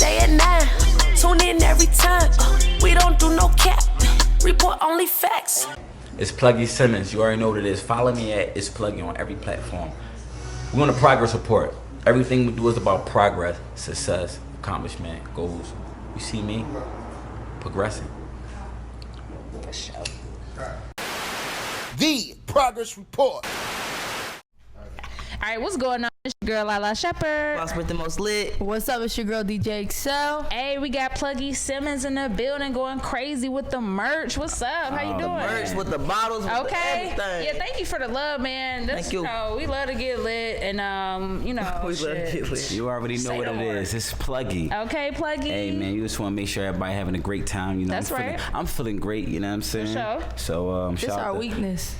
Wednesday at 9. Tune in every time. We don't do no cap. Report only facts. It's Pluggy Simmons. You already know what it is. Follow me at It's Pluggy on every platform. We're on a progress report. Everything we do is about progress, success, accomplishment, goals. You see me? Progressing. For sure. The Progress Report. All right, what's going on? It's your girl Lala Shepherd. Boss with the most lit. What's up? It's your girl DJ Excel. Hey, we got Pluggy Simmons in the building going crazy with the merch. What's up? How you doing? Merch with the bottles, with Okay. the everything. Yeah, thank you for the love, man. This, Thank you. You know, we love to get lit, and we love to get lit. You already know Say what the it word. is. It's Pluggy. Okay, Pluggy. Hey man, you just want to make sure everybody having a great time. You know, That's right. I'm feeling great. You know what I'm saying? sure. So This shout our out to- weakness.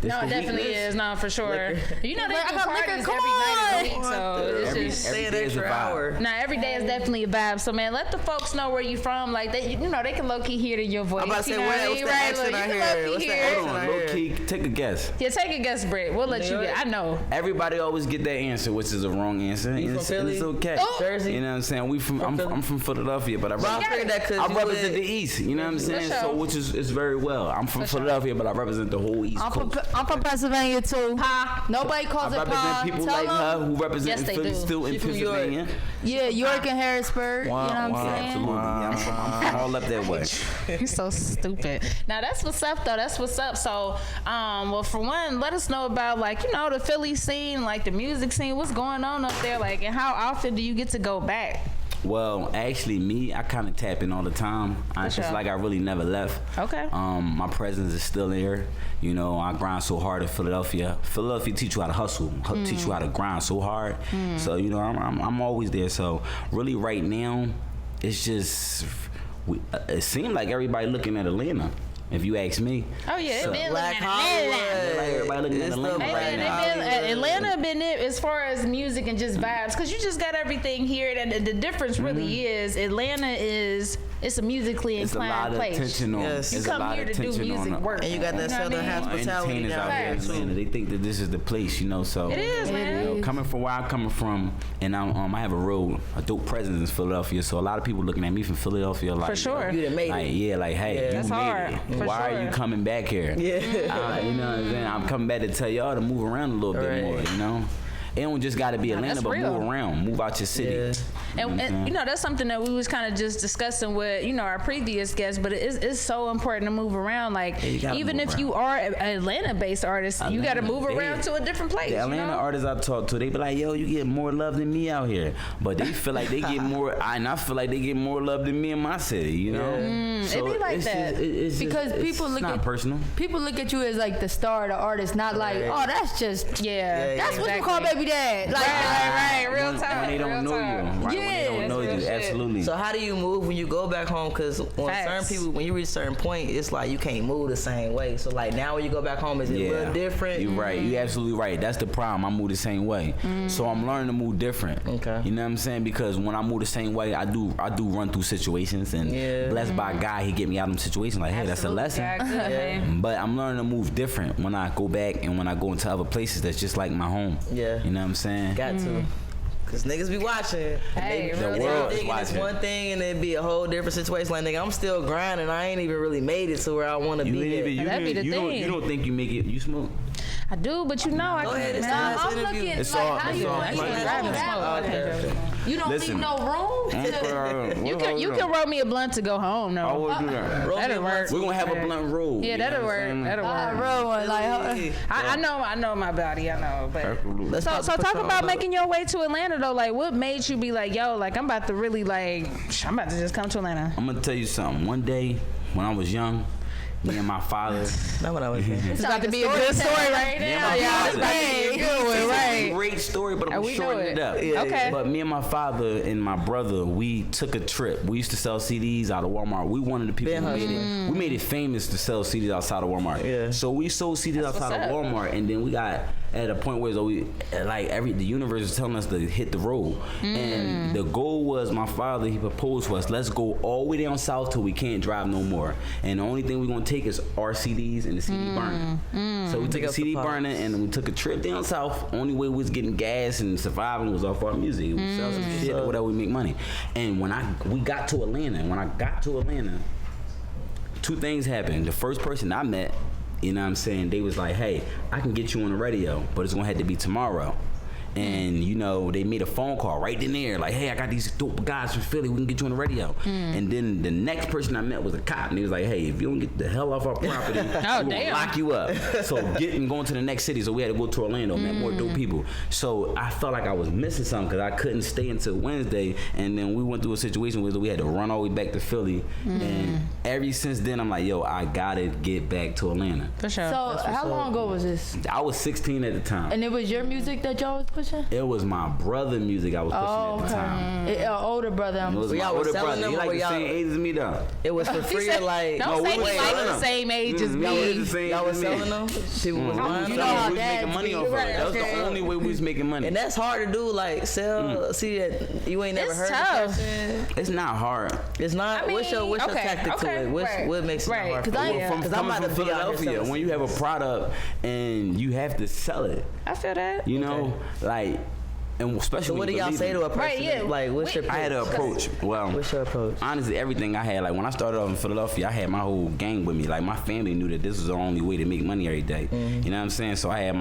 This No, the it definitely weakness? is. No, for sure. You know, they Like, I do got parties liquor, every come night of the on. week, so it's Every- just... every Stay an day is a extra vibe. hour. Now, every day is definitely a vibe. So, man, let the folks know where you from. Like, they, you know, they can low-key hear it in your voice. I'm about to you say, know what I what's mean? the Right? accent Look, I you hear? can low-key What's the hear accent? it. Hold on, I low hear. key, take a guess. Yeah, take a guess, Britt. We'll let you New get. I know. Everybody always get that answer, which is a wrong answer. You and from it's, Philly? it's okay. Oh. Jersey? You know what I'm saying? I'm from Philadelphia, but I But I figured that because I represent the East. You know what I'm saying? sure. So which is very well. I'm from Philadelphia, but I represent the whole East Coast. I'm from Pennsylvania too. Pa. Nobody I calls it represent Pa. people Tell like them. her who represent Yes, they Philly do. still in She from York. Pennsylvania. Yeah, York and Harrisburg. You know what I'm saying? Absolutely. I'm from all up that way. You're so stupid. Now that's what's up, though. That's what's up. So, well, for one, let us know about, like, you know, the Philly scene, like the music scene. What's going on up there? Like, and how often do you get to go back? Well, actually, me, I kind of tap in all the time. It's sure. like I really never left. Okay. My presence is still there. You know, I grind so hard in Philadelphia. Philadelphia teach you how to hustle, teach you how to grind so hard. So you know, I'm always there. So really, right now, it's just it seems like everybody looking at Atlanta. If you ask me. Oh yeah, So- it been Black looking at Atlanta. Hollywood. Like everybody looking at It's the Atlanta Black right now. Atlanta been it as far as music and just vibes, because you just got everything here. And the difference really is Atlanta it's a musically It's a lot inclined of place. attention on. Yes. You There's a come lot here of to do attention music on. work. And you got that know what I southern mean? hospitality Entertainers down out here here in Facts. Atlanta. They think that this is the place, you know. So It is, man. You know, coming from where I'm coming from, and I have a dope presence in Philadelphia. So a lot of people looking at me from Philadelphia, like For sure. You done made like it. yeah, like hey, Yeah. you That's made hard, it. for Why are sure. you coming back here? Yeah. You know what I'm saying? I'm coming back to tell y'all to move around a little bit Right. more. You know, it don't just got to be Atlanta, that's but real. move around, move out your city. Yeah. And you know, that's something that we was kind of just discussing with, you know, our previous guests, but it's so important to move around. Like, you gotta even move if you are an Atlanta-based artist, you got to Atlanta, move around yeah. to a different place. The you Atlanta know? artists I talk to, they be like, yo, you get more love than me out here. But they feel like they get more, and I feel like they get more love than me in my city, you know? it be like it's that. Because people it's look not at personal. People look at you as like the star, the artist, not like, oh, that's just Yeah. that's what you call exactly. baby dad. Like, Right, real time. When they don't real know time. you. Right, Yeah, when they don't that's know real you, shit. absolutely. So how do you move when you go back home? Because on certain Facts. people, when you reach a certain point, it's like you can't move the same way. So like now when you go back home, is it a little different? You're right. You're absolutely right. That's the problem. I move the same way. So I'm learning to move different. Okay. You know what I'm saying? Because when I move the same way, I do run through situations, and blessed by God, He get me out of them situations. Like, hey, that's a lesson. Yeah, good, man. But I'm learning to move different when I go back and when I go into other places that's just like my home. Yeah. You know what I'm saying? Got to. Cause niggas be watching. Hey, And real they world be is thinking it's watching. one thing and it'd be a whole different situation. Like nigga, I'm still grinding. I ain't even really made it to where I want to You be. ain't at. even, you, That'd be the you don't thing. you don't think you make it? You smoke? I do, but you know, I Go ahead, can't. it's the man. last I'm interview. looking It's like all- how it's you all- gonna it's even all- grab it's that? all- Okay. You don't Listen. leave no room. You can roll me a blunt to go home, I though. will do that. That'll work. We're gonna have a blunt roll. Yeah, you know that'll what I'm work. saying? That'll I work. roll one like. I know my body. I know, but. Absolutely. So talk about making your way to Atlanta though. Like, what made you be like, yo, like I'm about to really like, I'm about to just come to Atlanta. I'm gonna tell you something. One day, when I was young, me and my father. Not what I was saying. It's about to be a good story right now. Yeah, it's about to be a good one, right? Great story, but I'm We know shortening it up. Okay. But me and my father and my brother, we took a trip. We used to sell CDs out of Walmart. We one of the people Been who made hustling. it. We made it famous to sell CDs outside of Walmart. Yeah. So we sold CDs outside of what's up. Walmart, and then we got at a point where the universe is telling us to hit the road. And the goal was, my father, he proposed to us, let's go all the way down south till we can't drive no more. And the only thing we're gonna take is our CDs and the CD burner. So we took a CD burner and we took a trip down south. Only way we was getting gas and surviving was off our music. We sell some shit or whatever, we make money. And when we got to Atlanta, two things happened. The first person I met, you know what I'm saying, they was like, hey, I can get you on the radio, but it's gonna have to be tomorrow. And you know, they made a phone call right in there, like, hey, I got these dope guys from Philly, we can get you on the radio. And then the next person I met was a cop, and he was like, hey, if you don't get the hell off our property, we're gonna lock you up. So going to the next city, so we had to go to Orlando, met more dope people. So I felt like I was missing something because I couldn't stay until Wednesday, and then we went through a situation where we had to run all the way back to Philly. And ever since then, I'm like, yo, I gotta get back to Atlanta. For sure. So how long ago was this? I was 16 at the time. And it was your music that y'all was pushing? It was my brother music I was pushing at the time. An older brother. It was my older brother. He like the same age as me though. It was for free or like... Don't say he like the same age as me. Y'all was selling them? People was buying You them? know, we was making money off of it. That was the only way we was making money. And that's hard to do, like sell. See that you ain't never heard tough. of that. It's not hard. It's not. I mean, what's your tactic to it? What makes it hard? Because I'm out of Philadelphia. When you have a product and you have to sell it, I feel that. you know, like. And especially So what do y'all say to a person? Right, yeah. Like, what's your pitch? I had an approach. Well, What's your approach? honestly, everything I had, like when I started off in Philadelphia, I had my whole gang with me. Like my family knew that this was the only way to make money every day. You know what I'm saying? So I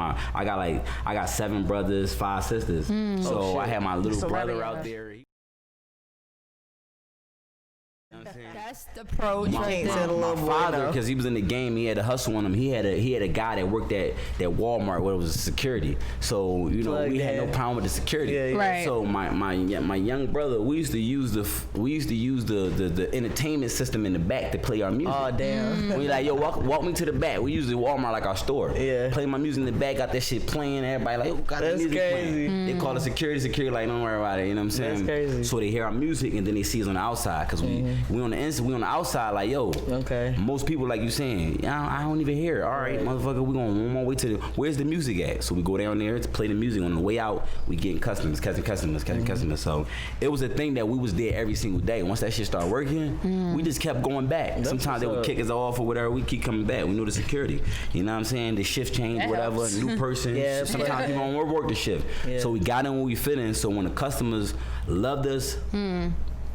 got 7 brothers, 5 sisters. So I had my little brother out there. That's the approach. My father, because he was in the game, he had a hustle on him. He had a guy that worked at Walmart where it was security. So you know we had no problem with the security. Right. So my young brother, we used to use the entertainment system in the back to play our music. Oh damn. We like, yo, walk me to the back. We used Walmart like our store. Yeah. Play my music in the back, got that shit playing. Everybody like, oh, got the music playing. They call it security. Security like, don't worry about it. You know what I'm saying? That's crazy. So they hear our music and then they see us on the outside because we on the inside, we on the outside like, yo. Okay. Most people like you saying, I don't even hear it. All right, motherfucker, we gonna one more way to where's the music at? So we go down there to play the music. On the way out, we getting customers. So it was a thing that we was there every single day. Once that shit started working, we just kept going back. Sometimes they would kick us off or whatever. We keep coming back. We knew the security. You know what I'm saying? The shift changed, whatever. New person. Sometimes people don't work the shift. So we got in when we fit in. So when the customers loved us,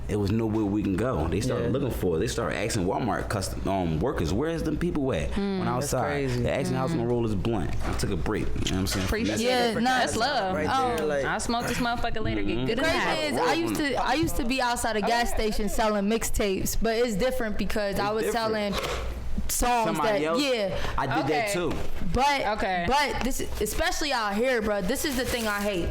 it was nowhere we can go. They started looking for it. They started asking Walmart workers, where's them people at? When outside, they asking how's my roll is blunt. I took a break. You know what I'm saying? Appreciate that's love. Right there, like, I'll smoke this motherfucker later. Get good Crazy enough. is, I used to be outside a gas station selling mixtapes, but it's different because I was selling songs Somebody else? I did that too. But this, especially out here, bro. This is the thing I hate.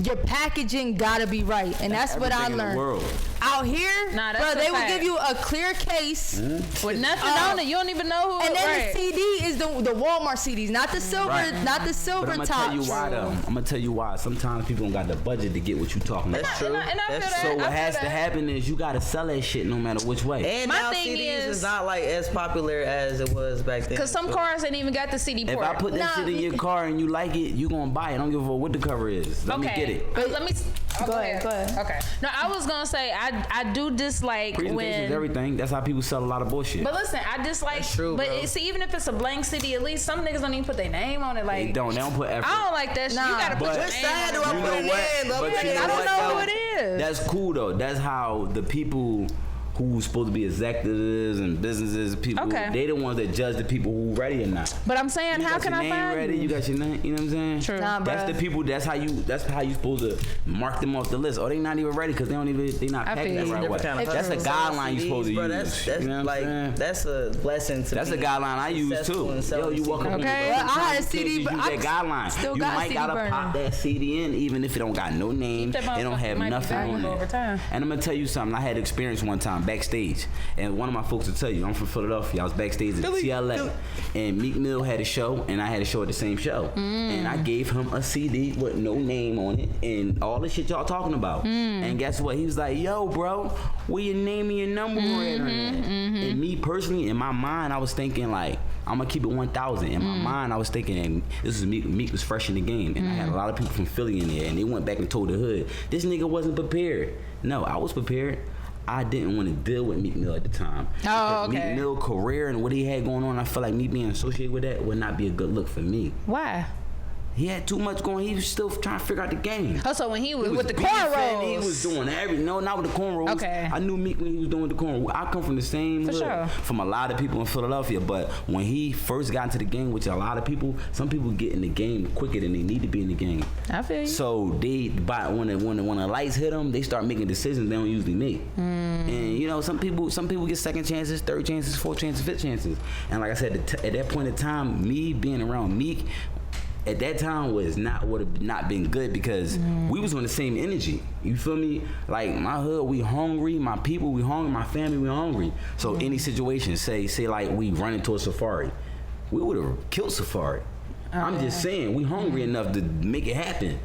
Your packaging gotta be right, and that's what I learned. Out here, bro, they will give you a clear case with nothing on it. You don't even know who. And then the CD is the Walmart CDs, not the silver, not the silver tops. tops. I'm gonna tell you why though. I'm gonna tell you why. Sometimes people don't got the budget to get what you talking about. That's true. So what has to happen is you gotta sell that shit no matter which way. And now CDs is not like as popular as it was back then. Because some cars ain't even got the CD port. If I put that shit in your car and you like it, you gonna buy it. I don't give a fuck what the cover is. Let me get it. But let me. Go ahead. Okay. No, I was gonna say I do dislike when everything. That's how people sell a lot of bullshit. But listen, I dislike. That's true, but see, even if it's a blank CD, at least some niggas don't even put their name on it. Like They don't put effort. I don't like that shit. You gotta put your name on it. I don't know who it is. That's cool though. That's how the people who's supposed to be executives and businesses, people, they the ones that judge the people who ready or not. But I'm saying, how can I find ready? You got your name, you know what I'm saying? True. That's the people, that's how you supposed to mark them off the list. Oh, they not even ready because they not packaged the right way. That's a guideline you supposed to use. That's you know what I'm saying? That's a blessing to That's a guideline I use too. Yo, you walk up I had a CD, but that guideline. You might gotta pop that CD in even if it don't got no name, it don't have nothing on it. And I'm gonna tell you something. I had experience one time backstage, and one of my folks will tell you, I'm from Philadelphia. I was backstage at TLA, and Meek Mill had a show, and I had a show at the same show, and I gave him a CD with no name on it, and all the shit y'all talking about. And guess what? He was like, "Yo, bro, where your name and your number were at?" And me personally, in my mind, I was thinking like, I'm gonna keep it 1,000. In my mind, I was thinking, and this was Meek was fresh in the game, and I had a lot of people from Philly in there, and they went back and told the hood, this nigga wasn't prepared. No, I was prepared. I didn't want to deal with Meek Mill at the time. Oh, okay. Meek Mill career and what he had going on, I felt like me being associated with that would not be a good look for me. Why? He had too much going. He was still trying to figure out the game. Oh, so when he was with the beefing, cornrows, he was doing everything. No, not with the cornrows. Okay. I knew Meek when he was doing the cornrows. I come from the same hood, from a lot of people in Philadelphia. But when he first got into the game, which a lot of people, some people get in the game quicker than they need to be in the game. I feel you. So when the lights hit them, they start making decisions they don't usually make. And you know, some people get second chances, third chances, fourth chances, fifth chances. And like I said, at that point in time, me being around Meek at that time would have not been good because we was on the same energy. You feel me? Like my hood, we hungry. My people, we hungry. My family, we hungry. So any situation, say like we run into a safari, we would have killed safari. I'm just saying, we hungry enough to make it happen,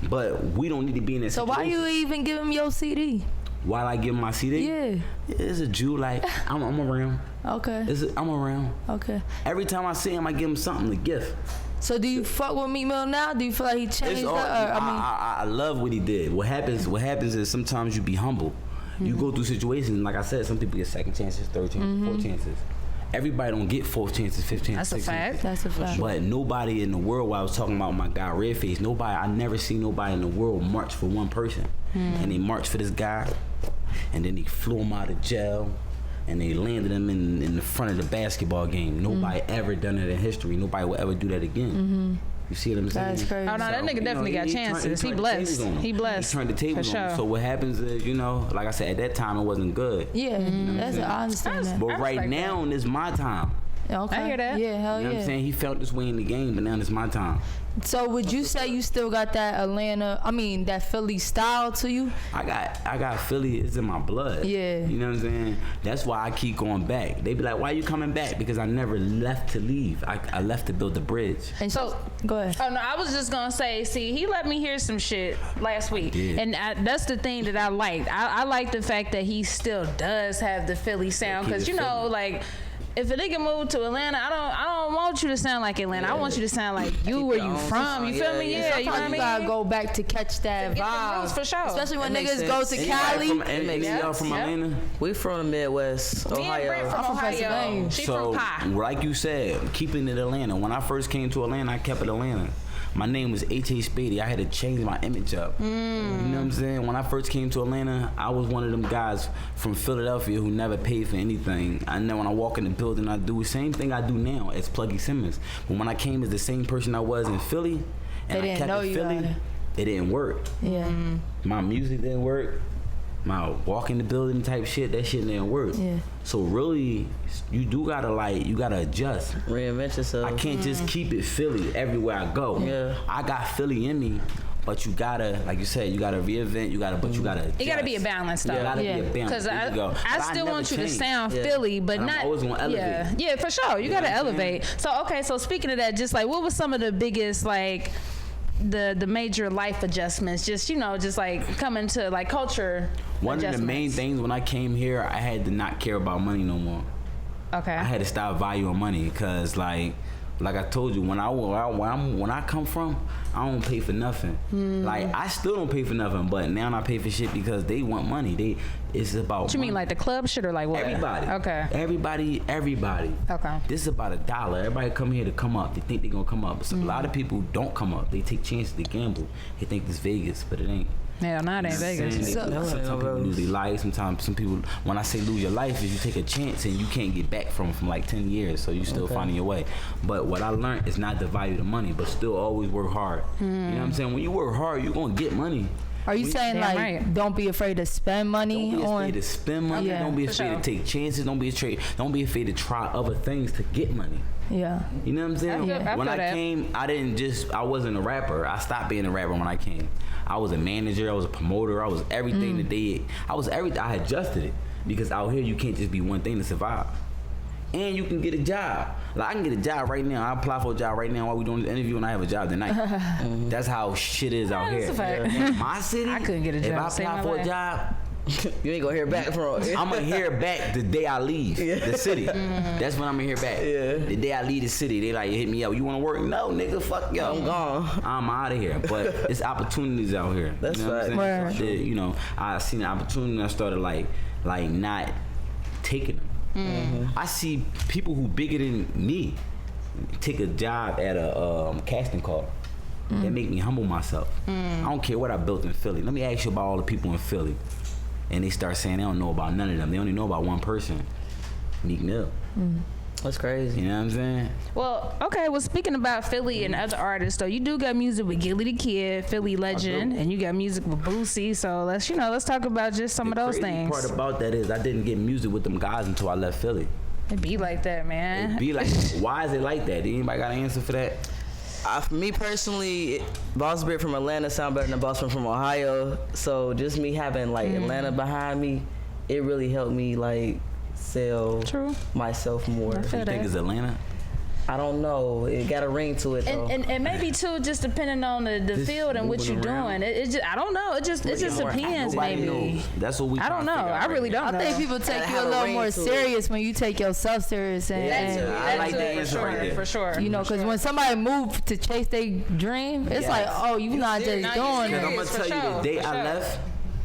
but we don't need to be in that situation. So why you even give him your CD? Why I give him my CD? Yeah. It's a Jew, like, I'm around. Okay. I'm around. Okay. Every time I see him, I give him something, a gift. So do you fuck with Meek Mill now? Do you feel like he changed I love what he did. What happens is sometimes you be humble. You go through situations, like I said, some people get second chances, third chances, fourth chances. Everybody don't get fourth chances, fifth chances. That's a fact. That's a fact. But nobody in the world, while I was talking about my guy Redface, I never seen nobody in the world march for one person. And they marched for this guy, and then they flew him out of jail, and they landed him in the front of the basketball game. Nobody ever done it in history. Nobody will ever do that again. You see what I'm saying? That's crazy. Oh no, that nigga definitely got chances. He blessed. He blessed. He turned the tables on him. So what happens is, like I said, at that time it wasn't good. Yeah, I understand that. But right now, it's my time. Okay. I hear that. Yeah, hell You know what I'm saying? He felt this way in the game, but now it's my time. So would you say you still got that that Philly style to you? I got Philly, it's in my blood. Yeah. You know what I'm saying? That's why I keep going back. They be like, why you coming back? Because I never left to leave. I left to build the bridge. And so, go ahead. Oh no, I was just gonna say, see, he let me hear some shit last week, and that's the thing that I liked. I like the fact that he still does have the Philly sound, because like, if a nigga moved to Atlanta, I don't want you to sound like Atlanta. I want you to sound like you, where you from. You feel me? Yeah, you know what I mean? You gotta go back to catch that vibe. For sure. Especially when niggas go to Cali. Y'all from Atlanta? We from the Midwest, Ohio. I'm from Ohio. She from Pie. Like you said, keeping it Atlanta. When I first came to Atlanta, I kept it Atlanta. My name was H.A. Spady. I had to change my image up. You know what I'm saying? When I first came to Atlanta, I was one of them guys from Philadelphia who never paid for anything. I know when I walk in the building, I do the same thing I do now as Pluggy Simmons. But when I came as the same person I was in Philly, and I kept it Philly, it didn't work. Yeah. My music didn't work. My walk in the building type shit, that shit didn't work. Yeah. So really, you gotta adjust. Reinvent yourself. I can't just keep it Philly everywhere I go. Yeah. I got Philly in me, but you gotta, like you said, you gotta reinvent. You gotta adjust. It gotta be a balance, though. It gotta be a balance. Because I still want you to sound Philly, but not. I'm always gonna elevate. Yeah, for sure. You gotta elevate. So speaking of that, just like, what was some of the biggest the major life adjustments, just like coming to like culture One of the main things when I came here, I had to not care about money no more. Okay. I had to stop valuing money because like I told you, when I come from, I don't pay for nothing. Like I still don't pay for nothing, but now I pay for shit because they want money. It's about. What you mean, like the club shit or like what? Everybody. Okay. Everybody. Okay. This is about $1. Everybody come here to come up. They think they're gonna come up, but a lot of people don't come up. They take chances. They gamble. They think this Vegas, but it ain't. Yeah, no, it ain't Vegas. Some people lose their life. Sometimes some people, when I say lose your life, is you take a chance and you can't get back from like 10 years, so you still finding your way. But what I learned is not to value the money, but still always work hard. You know what I'm saying? When you work hard, you're gonna get money. Are you saying don't be afraid to spend money? Don't be afraid to spend money. Yeah, don't be afraid to take chances. Don't be afraid to try other things to get money. Yeah. You know what I'm saying? Yeah. When I came, I wasn't a rapper. I stopped being a rapper when I came. I was a manager. I was a promoter. I was everything that I had adjusted it. because out here you can't just be one thing to survive. And you can get a job. Like I can get a job right now. I apply for a job right now while we doing this interview, and I have a job tonight. That's how shit is out here. In my city, I couldn't get a job. If I apply for a job, you ain't gonna hear back from it. I'm gonna hear back the day I leave the city. That's when I'm gonna hear back. The day I leave the city, they like hit me up. You wanna work? No, nigga, fuck yo. I'm gone. I'm out of here. But it's opportunities out here. That's you know right. What I'm saying? You know, I seen the opportunity and I started like not taking them. I see people who bigger than me take a job at a casting call. That make me humble myself. I don't care what I built in Philly. Let me ask you about all the people in Philly. And they start saying they don't know about none of them. They only know about one person, Meek Mill. That's crazy. You know what I'm saying? Well, okay. Well, speaking about Philly and other artists, though, you do got music with Gillie The Kid, Philly legend, and you got music with Boosie. So let's talk about just some of those things. The part about that is I didn't get music with them guys until I left Philly. It be like that, man. It be like, why is it like that? Anybody got an answer for that? For me personally, Boss Beard from Atlanta sound better than Boss Man from Ohio. So just me having like Atlanta behind me, it really helped me like sell myself more. You think it's Atlanta? I don't know. It got a ring to it though. And maybe too, just depending on the field and what you're doing. It just, I don't know. It just depends. Maybe knows. That's what we. I don't know. I really don't know. I think people take you a little more serious when you take yourself serious. And I like that answer right there. For sure. You know, because when somebody moves to chase their dream, it's like, oh, you not just doing it. I'm gonna tell you, the day I left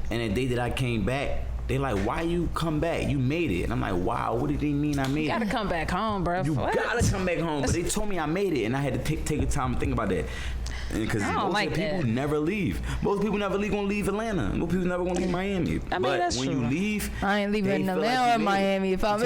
and the day that I came back, they like, why you come back? You made it. And I'm like, wow, what did they mean I made it? You gotta come back home, bro. You gotta come back home. But they told me I made it, and I had to take a time to think about that. Because most people never leave. Most people never gonna leave Atlanta. Most people never gonna leave Miami. I mean, but that's when true. You leave, I ain't leaving Atlanta or Miami if I'm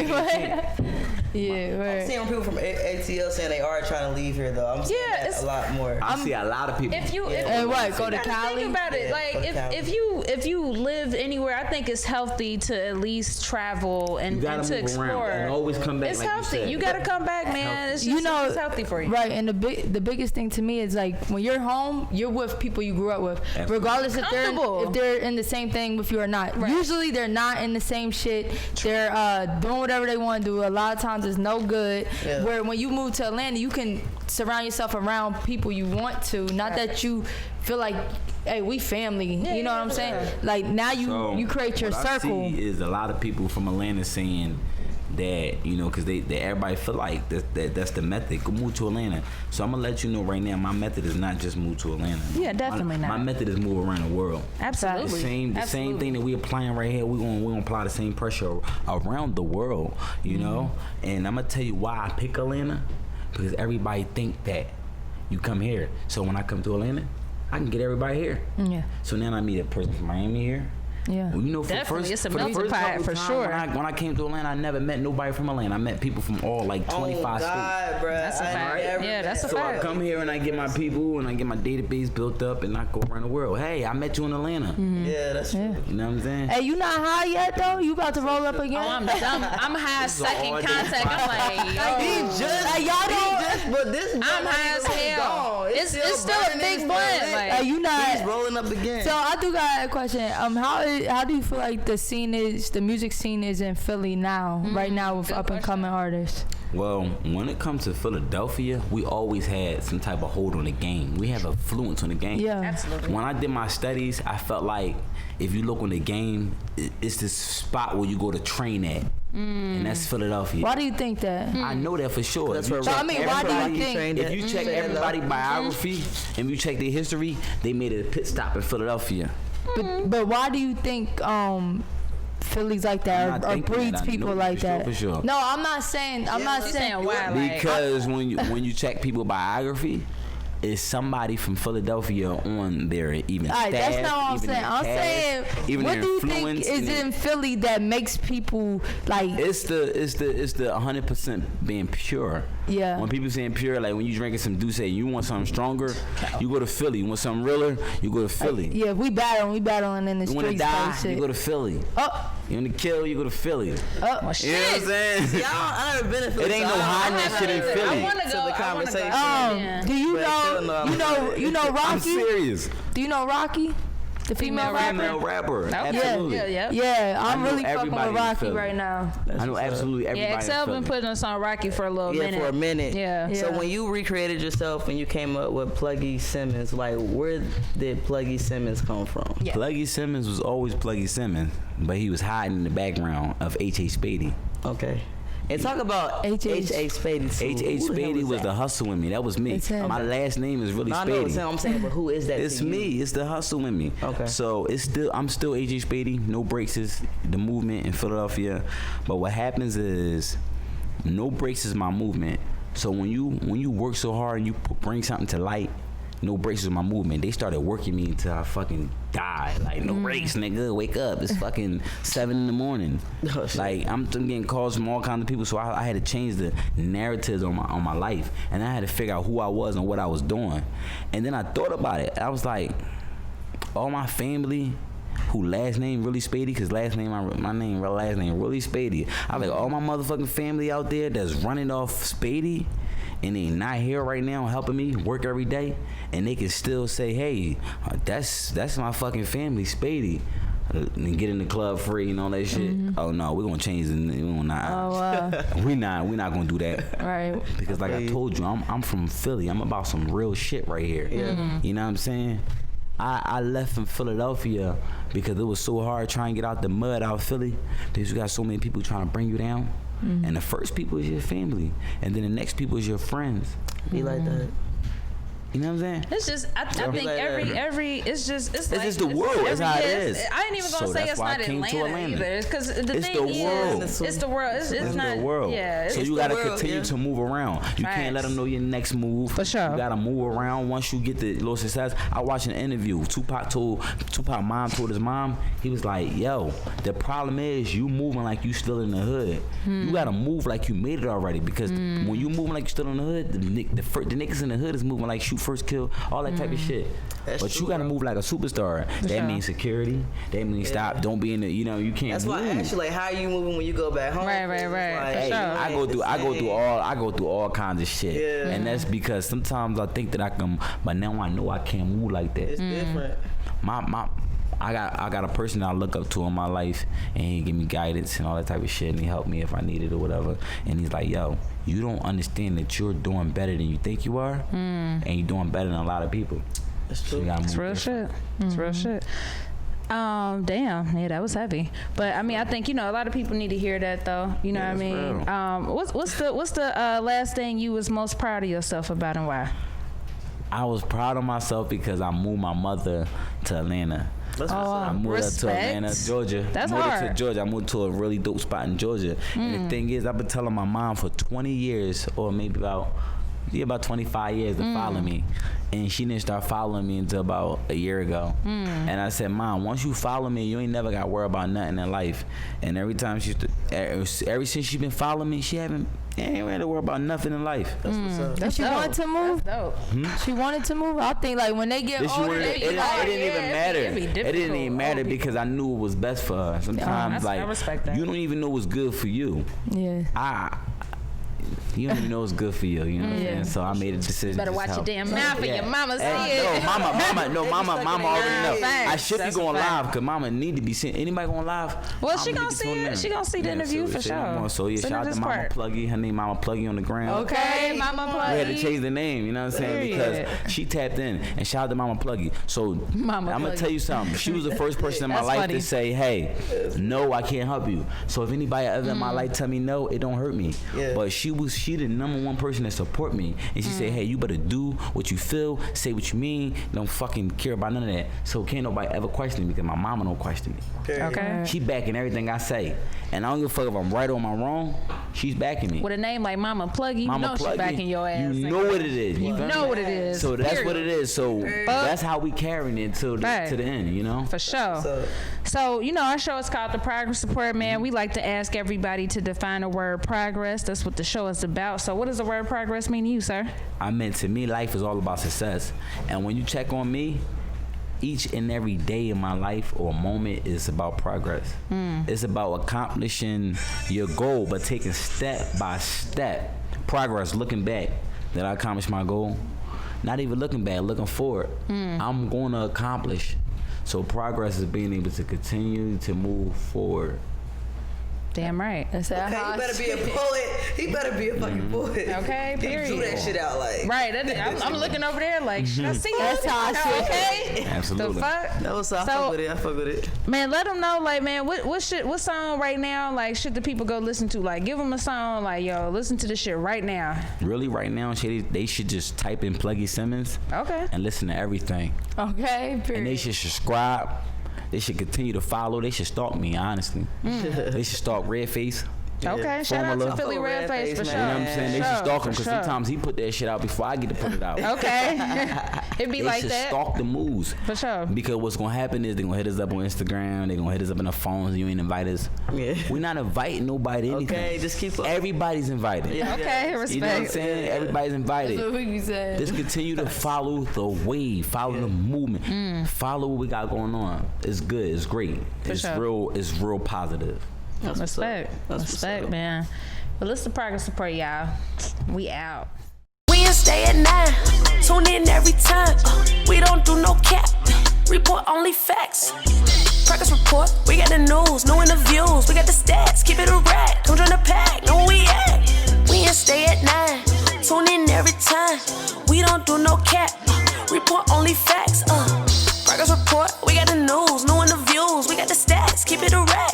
Yeah, right. I'm seeing people from ATL saying they are trying to leave here though. I'm seeing that a lot more. I see a lot of people. If you go to Cali? Think about it. Like if you live anywhere, I think it's healthy to at least travel and to explore. And always come back. It's like healthy. You gotta come back, man. It's just, it's healthy for you. Right, and the biggest thing to me is like when you're home, you're with people you grew up with, regardless if they're in the same thing with you or not. Right. Usually they're not in the same shit. They're doing whatever they want to do. A lot of times it's no good. Yeah. Where when you move to Atlanta, you can surround yourself around people you want to, not that you feel like, hey, we family. You know what I'm saying? Like now you create your circle. I see is a lot of people from Atlanta saying that, you know, because they everybody feel like that's the method. Go move to Atlanta. So I'm gonna let you know right now, my method is not just move to Atlanta. Yeah, definitely not. My method is move around the world. Absolutely. The same thing that we applying right here. We're gonna apply the same pressure around the world. You know, and I'm gonna tell you why I pick Atlanta, because everybody think that you come here. So when I come to Atlanta, I can get everybody here. Yeah. So now I meet a person from Miami here. Yeah, well, you know, definitely, it's a melting pot for sure. When I came to Atlanta, I never met nobody from Atlanta. I met people from all like 25 states. Bro. That's a fact. Yeah, that's a fact. So I come here and I get my people and I get my database built up and I go around the world. Hey, I met you in Atlanta. Mm-hmm. Yeah, that's true. You know what I'm saying? Hey, you not high yet though? You about to roll up again? Oh, I'm dumb. I'm high second contact. I'm like, I'm high as hell. It's still a big blunt. Like, you not? He's rolling up again. So I do got a question. How do you feel like the music scene is in Philly now, right now with up and coming artists? Well, when it comes to Philadelphia, we always had some type of hold on the game. We have influence on the game. Yeah, absolutely. When I did my studies, I felt like if you look on the game, it's this spot where you go to train at. And that's Philadelphia. Why do you think that? I know that for sure. That's why why do you think? If you check everybody's biography and you check their history, they made a pit stop in Philadelphia. But why do you think Philly's like that or breeds people like that? For sure. No, I'm not saying why. Because when you check people biography, is somebody from Philadelphia on there even staff? That's not what I'm saying. I'm saying, what do you think is in Philly that makes people like? It's the 100% being pure. Yeah. When people saying pure, like when you drinking some Douce, you want something stronger, you go to Philly. You want something realer, you go to Philly. Yeah, we battling in the streets. You want to die, you go to Philly. You want to kill, you go to Philly. Oh, shit. You know what I'm saying? See, I never been in Philly. It ain't no hiding shit in Philly. I want to go. The conversation. Do you know Rocky? I'm serious. Do you know Rocky? The female rapper. Absolutely. Yeah, I'm really fucking with Rocky right now. I know absolutely everybody. Yeah, XL been putting us on Rocky for a little minute. Yeah, for a minute. Yeah. So when you recreated yourself and you came up with Pluggy Simmons, like where did Pluggy Simmons come from? Yeah. Pluggy Simmons was always Pluggy Simmons, but he was hiding in the background of H.A. Spady. Okay. And talk about H.A. Spady. H.A. Spady was the hustle in me. That was me. My last name is really Spady. I'm saying, but who is that? It's me. It's the hustle in me. Okay. So I'm still H.A. Spady. No Breaks is the movement in Philadelphia. But what happens is, No Breaks is my movement. So when you work so hard and you bring something to light, No Breaks is my movement. They started working me until I fucking died. Like, no breaks, nigga. Wake up. It's fucking 7 in the morning. Like, I'm getting calls from all kinds of people. So I had to change the narratives on my life. And I had to figure out who I was and what I was doing. And then I thought about it. I was like, all my family who last name really Spady, because last name really Spady. I was like, all my motherfucking family out there that's running off Spady, and they not here right now helping me work every day, and they can still say, hey, that's my fucking family, Spady, and get in the club free and all that shit. Oh no, we're gonna change it. We're not gonna do that. Right. Because like I told you, I'm from Philly. I'm about some real shit right here. You know what I'm saying? I left from Philadelphia because it was so hard trying to get out the mud out of Philly, because you got so many people trying to bring you down. And the first people is your family, and then the next people is your friends. Be like that. You know what I'm saying? It's just I think like it's just the world. It's how it is. I ain't even gonna say it's not Atlanta either, because the thing is, it's the world. It's not the world. Yeah. So you gotta continue to move around. You can't let them know your next move. For sure. You gotta move around. Once you get the little success, I watched an interview. Tupac mom told his mom, he was like, "Yo, the problem is you moving like you still in the hood. You gotta move like you made it already, because when you moving like you still in the hood, the niggas in the hood is moving like shoot first kill, all that type of shit. But you gotta move like a superstar. That means security. That means don't be in the, you can't. That's why I asked you, like, how are you moving when you go back home? Right. Like, hey, I go through all kinds of shit, and that's because sometimes I think that I can, but now I know I can't move like that. It's different. I got a person that I look up to in my life, and he give me guidance and all that type of shit, and he helped me if I needed or whatever. And he's like, yo, you don't understand that you're doing better than you think you are, and you're doing better than a lot of people. That's true. So it's real shit. It's real shit. Damn, yeah, that was heavy. But I mean, I think a lot of people need to hear that, though. You know what I mean? What's the last thing you was most proud of yourself about, and why? I was proud of myself because I moved my mother to Atlanta. I moved her to Atlanta, Georgia. That's moved hard. her to Georgia. I moved to a really dope spot in Georgia. And the thing is, I've been telling my mom for 20 years, or maybe about 25 years, to follow me. And she didn't start following me until about a year ago. And I said, Mom, once you follow me, you ain't never got to worry about nothing in life. And every time ever since she been following me, she ain't had to worry about nothing in life. That's what's up. She wanted to move. That's dope. She wanted to move. I think like when they get older, it didn't even matter. It didn't even matter because I knew it was best for her. Sometimes I respect that. you don't even know what's good for you. Yeah. You don't even know what's good for you. You know what I'm saying? So I made a decision. Better watch your damn mouth and your mama see it. Mama already know. I should be That's going a fact. live because mama need to be seen. Anybody going live? Well, she gonna see it. She gonna see the interview for sure. So yeah, shout out to Mama Pluggy. Her name Mama Pluggy on the ground. Okay, Mama Pluggy. We had to change the name, you know what I'm saying? Because she tapped in, and shout out to Mama Pluggy. So I'm gonna tell you something. She was the first person in my life to say, hey, no, I can't help you. So if anybody ever in my life tell me no, it don't hurt me. But she the number one person that support me, and she said, hey, you better do what you feel, say what you mean, don't fucking care about none of that. So can't nobody ever question me because my mama don't question me. Okay. She backing everything I say, and I don't give a fuck if I'm right or I'm wrong. She's backing me. With a name like Mama Pluggy, you know she backing your ass. You know what it is. You know what it is. So that's what it is. So that's how we carrying it to the end, you know? For sure. So, our show is called The Progress Report, man. We like to ask everybody to define the word progress. That's what the show is about. So what does the word progress mean to you, sir? I mean, to me, life is all about success. And when you check on me, each and every day in my life or moment is about progress. It's about accomplishing your goal, but taking step by step progress, looking back that I accomplished my goal. Not even looking back, looking forward. I'm going to accomplish So progress is being able to continue to move forward. Damn right. Okay, he better be a poet. He better be a fucking poet. Okay, period. He do that shit out like. Right. I'm looking over there like, should I see it? That's how I see. Okay. Absolutely. The fuck? That was I fuck with it. I fuck with it. Man, let them know, like, man, what song right now, like, should the people go listen to? Like, give them a song, like, yo, listen to this shit right now. Really, right now, they should just type in Pluggy Simmons. Okay. And listen to everything. Okay, period. And they should subscribe. They should continue to follow. They should stalk me, honestly. They should stalk Redface. Okay, shout out to Philly Redface for sure. You know what I'm saying? They should stalk him because sometimes he put that shit out before I get to put it out. Okay. It be like that. They should stalk the moves. For sure. Because what's going to happen is they're going to hit us up on Instagram. They're going to hit us up on the phones. You ain't invite us. Yeah. We're not inviting nobody to anything. Okay, just keep up. Everybody's invited. Yeah. Okay, respect. You know what I'm saying? Everybody's invited. That's what we said. Just continue to follow the wave. Follow the movement. Follow what we got going on. It's good. It's great. It's real positive. Respect, man. But listen to Progress Report, y'all. We out. We ain't stay at 9. Tune in every time. We don't do no cap. Report only facts. Progress Report. We got the news, new interviews. We got the stats. Keep it a rack. Come join the pack. Know where we at. We ain't stay at 9. Tune in every time. We don't do no cap. Report only facts. Progress Report. We got the news, new interviews. We got the stats. Keep it a rack.